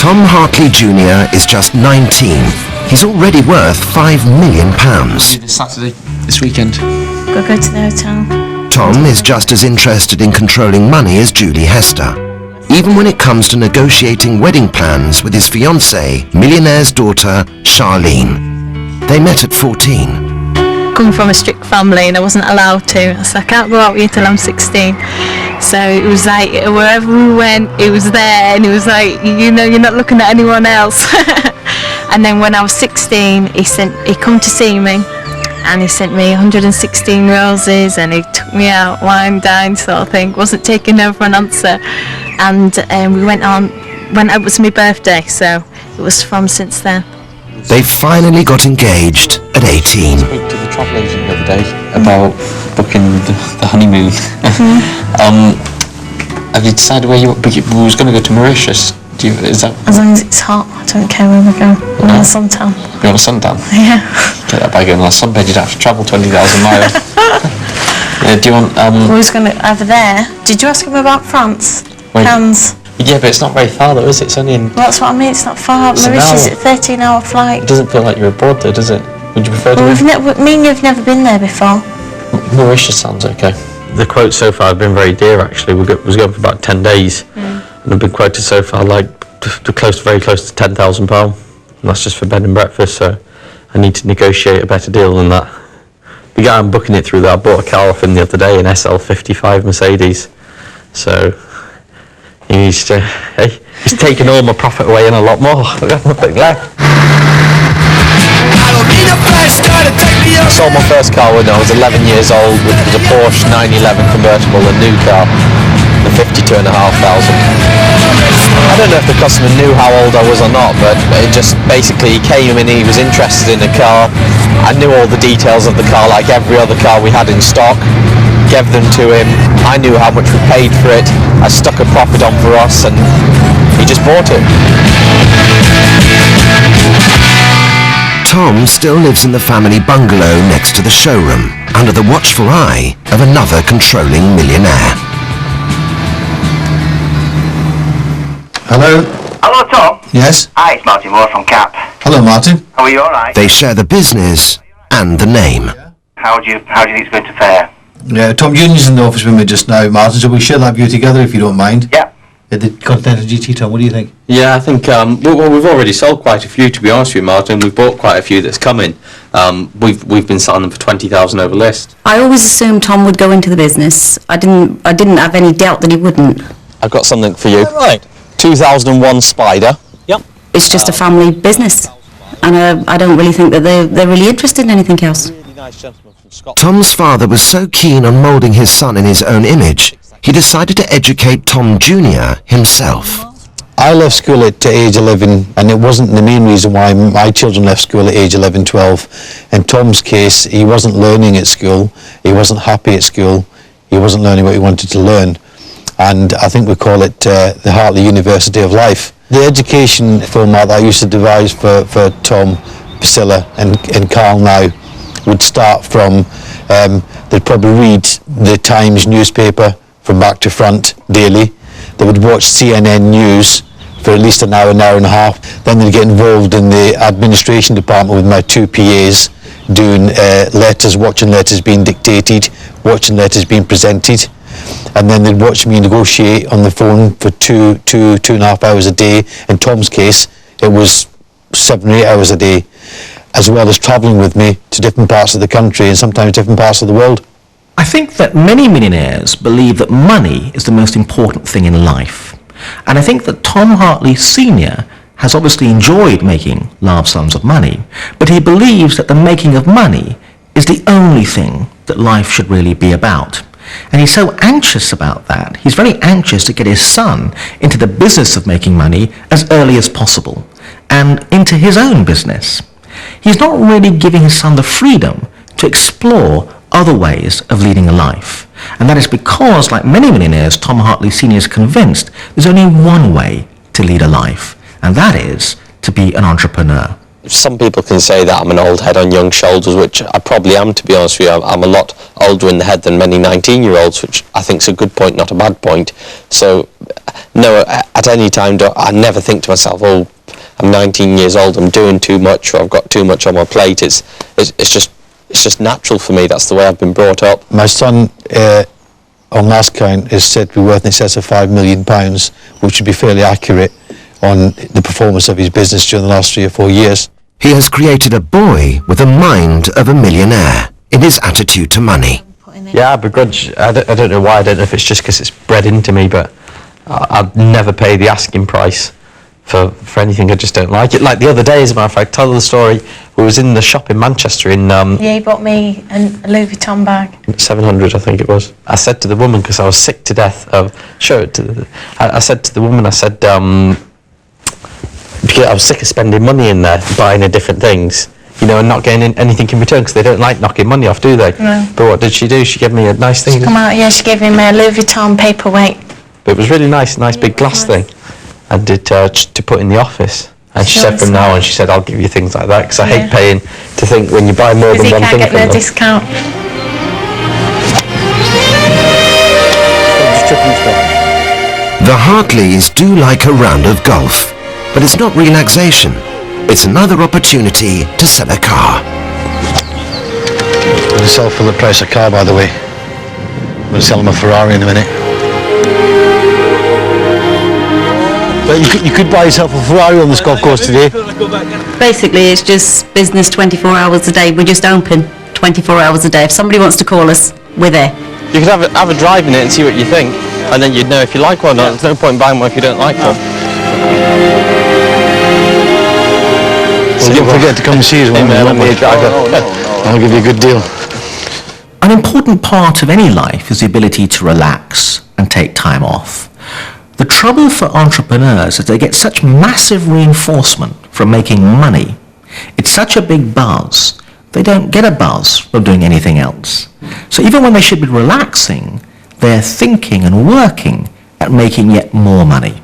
Tom Hartley Jr. is just 19. He's already worth £5 million. This Saturday, this weekend. Go to the hotel. Tom is just as interested in controlling money as Julie Hester, even when it comes to negotiating wedding plans with his fiancée, Millionaire's daughter, Charlene. They met at 14. Coming from a strict family and I wasn't allowed to, so I can't go out with you till I'm 16. So it was like wherever we went, it was there, and it was like, you know, you're not looking at anyone else. And then when I was 16, he come to see me, and he sent me 116 roses, and he took me out, wine, dine sort of thing. Wasn't taking no for an answer, and we went on when it was my birthday, so it was from since then. They finally got engaged at 18. I spoke to the travel agent the other day about booking the honeymoon. Have you decided where we was going to go to Mauritius? Is that... As long as it's hot, I don't care where we go. We're on a suntan. You're on a suntan? Yeah. Get that by going on a sunbed, you'd have to travel 20,000 miles. Yeah, do you want... We was going to over there. Did you ask him about France? Cannes? Yeah, but it's not very far though, is it? It's only in... Well, that's what I mean, it's not far. Mauritius is a 13-hour flight. It doesn't feel like you're abroad though, does it? Would you prefer to... Well, me and you've never been there before. Mauritius sounds okay. The quotes so far have been very dear actually. We was going for about 10 days. And they've been quoted so far like very close to £10,000. And that's just for bed and breakfast, so I need to negotiate a better deal than that. The guy I'm booking it through that, I bought a car off him the other day, an SL55 Mercedes. So... He's taken all my profit away and a lot more. I've got nothing left. I sold my first car when I was 11 years old, which was a Porsche 911 convertible, a new car, for $52,500. I don't know if the customer knew how old I was or not, but it just basically he came and he was interested in the car. I knew all the details of the car like every other car we had in stock. Gave them to him. I knew how much we paid for it. I stuck a profit on for us and he just bought it. Tom still lives in the family bungalow next to the showroom, under the watchful eye of another controlling millionaire. Hello? Hello, Tom. Yes? Hi, it's Martin Moore from CAP. Hello, Martin. How are you, alright? They share the business and the name. How do you think it's going to fare? Yeah, Tom Junior's in the office with me just now, Martin, so we'll share that view together if you don't mind. Yeah. The Continental GT, Tom, what do you think? Yeah, I think, well, we've already sold quite a few, to be honest with you, Martin. We've bought quite a few that's coming. We've been selling them for 20,000 over list. I always assumed Tom would go into the business. I didn't have any doubt that he wouldn't. I've got something for you. Right. 2001 Spider. Yep. It's just a family business, and I don't really think that they're really interested in anything else. Really nice gentleman from Scotland. Tom's father was so keen on moulding his son in his own image, he decided to educate Tom Jr. himself. I left school at age 11, and it wasn't the main reason why my children left school at age 11, 12. In Tom's case, he wasn't learning at school, he wasn't happy at school, he wasn't learning what he wanted to learn. And I think we call it the Hartley University of Life. The education format that I used to devise for Tom, Priscilla and Carl now would start from, they'd probably read the Times newspaper from back to front daily. They would watch CNN News for at least an hour and a half. Then they'd get involved in the administration department with my two PAs, doing letters, watching letters being dictated, watching letters being presented. And then they'd watch me negotiate on the phone for two and a half hours a day. In Tom's case, it was 7 or 8 hours a day, as well as travelling with me to different parts of the country and sometimes different parts of the world. I think that many millionaires believe that money is the most important thing in life. And I think that Tom Hartley Sr. has obviously enjoyed making large sums of money, but he believes that the making of money is the only thing that life should really be about. And he's so anxious about that. He's very anxious to get his son into the business of making money as early as possible and into his own business. He's not really giving his son the freedom to explore other ways of leading a life. And that is because, like many millionaires, Tom Hartley Sr. is convinced there's only one way to lead a life, and that is to be an entrepreneur. Some people can say that I'm an old head on young shoulders, which I probably am, to be honest with you. I'm a lot older in the head than many 19-year-olds, which I think is a good point, not a bad point. So No, at any time, I never think to myself, oh, I'm 19 years old, I'm doing too much, or I've got too much on my plate. It's just natural for me. That's the way I've been brought up. My son, on last count, is said to be worth in excess of £5 million, which would be fairly accurate on the performance of his business during the last 3 or 4 years. He has created a boy with the mind of a millionaire in his attitude to money. Yeah, I begrudge. I don't know why. I don't know if it's just because it's bred into me, but I'd never pay the asking price for anything. I just don't like it. Like the other day, as a matter of fact, tell the story. We was in the shop in Manchester in Yeah, he bought me a Louis Vuitton bag. 700, I think it was. I said to the woman, because I was sick to death of I said to the woman, I said, because I was sick of spending money in there buying her different things, you know, and not getting anything in return, because they don't like knocking money off, do they? No. But what did she do? She gave me a nice thing. She come out, yeah, she gave him a Louis Vuitton paperweight. But it was really nice big glass thing, and to put in the office. And she said from now on, she said, I'll give you things like that, because I hate paying to think when you buy more than one thing from them. Because he can't get no discount. The Hartleys do like a round of golf, but it's not relaxation. It's another opportunity to sell a car. I'm going to sell for the price of car, by the way. I'm going to sell him a Ferrari in a minute. But you could buy yourself a Ferrari on this golf course today. Basically, it's just business 24 hours a day. We're just open 24 hours a day. If somebody wants to call us, we're there. You could have a drive in it and see what you think, and then you'd know if you like one or not. There's no point buying one if you don't like one. Well, don't forget to come and see us when we want me a driver. I'll give you a good deal. An important part of any life is the ability to relax and take time off. The trouble for entrepreneurs is they get such massive reinforcement from making money. It's such a big buzz, they don't get a buzz from doing anything else. So even when they should be relaxing, they're thinking and working at making yet more money.